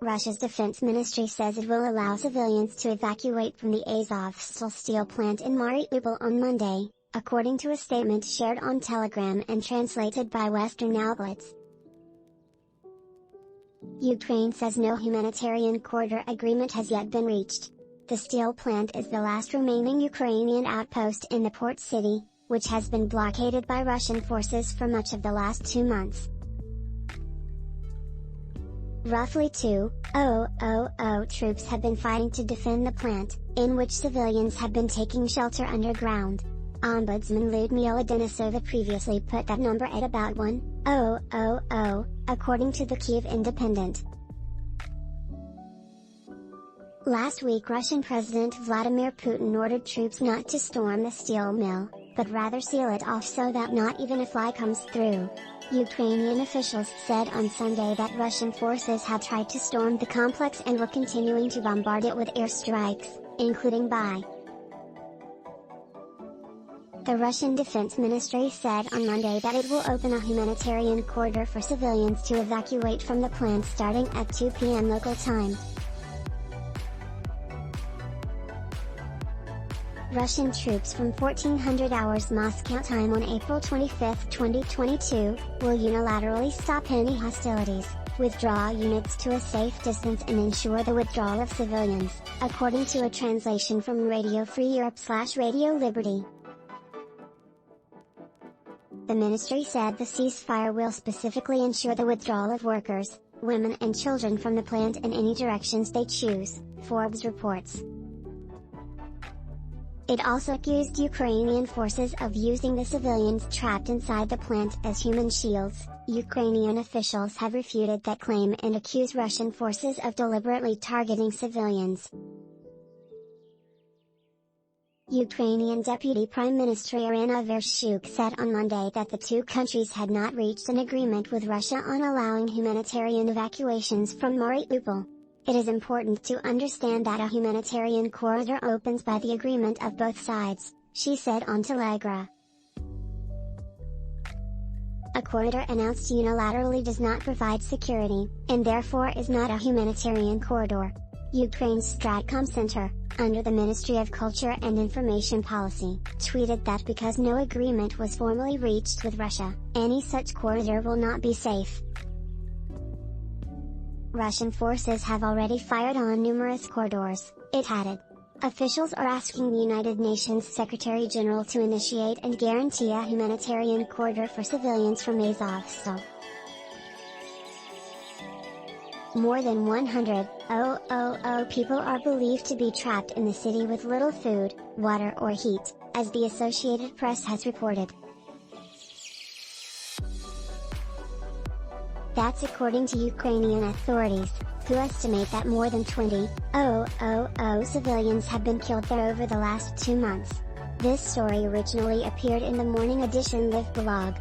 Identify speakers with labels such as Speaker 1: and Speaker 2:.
Speaker 1: Russia's defense ministry says it will allow civilians to evacuate from the Azovstal steel plant in Mariupol on Monday, according to a statement shared on Telegram and translated by Western outlets. Ukraine says no humanitarian corridor agreement has yet been reached. The steel plant is the last remaining Ukrainian outpost in the port city, which has been blockaded by Russian forces for much of the last 2 months. Roughly 2,000 troops have been fighting to defend the plant, in which civilians have been taking shelter underground. Ombudsman Lyudmila Denisova previously put that number at about 1,000, according to the Kyiv Independent. Last week Russian President Vladimir Putin ordered troops not to storm the steel mill, but rather seal it off so that not even a fly comes through. Ukrainian officials said on Sunday that Russian forces had tried to storm the complex and were continuing to bombard it with airstrikes, including by. The Russian Defense Ministry said on Monday that it will open a humanitarian corridor for civilians to evacuate from the plant starting at 2 p.m. local time. Russian troops from 1400 hours Moscow time on April 25, 2022, will unilaterally stop any hostilities, withdraw units to a safe distance and ensure the withdrawal of civilians, according to a translation from Radio Free Europe/Radio Liberty. The ministry said the ceasefire will specifically ensure the withdrawal of workers, women and children from the plant in any directions they choose, Forbes reports. It also accused Ukrainian forces of using the civilians trapped inside the plant as human shields. Ukrainian officials have refuted that claim and accuse Russian forces of deliberately targeting civilians. Ukrainian Deputy Prime Minister Irina Vereshchuk said on Monday that the two countries had not reached an agreement with Russia on allowing humanitarian evacuations from Mariupol. It is important to understand that a humanitarian corridor opens by the agreement of both sides, she said on Telegram. A corridor announced unilaterally does not provide security, and therefore is not a humanitarian corridor. Ukraine's Stratcom Center, under the Ministry of Culture and Information Policy, tweeted that because no agreement was formally reached with Russia, any such corridor will not be safe. Russian forces have already fired on numerous corridors, it added. Officials are asking the United Nations Secretary-General to initiate and guarantee a humanitarian corridor for civilians from Azovstal. More than 100,000 people are believed to be trapped in the city with little food, water or heat, as the Associated Press has reported. That's according to Ukrainian authorities, who estimate that more than 20,000 civilians have been killed there over the last 2 months. This story originally appeared in the Morning Edition Live blog.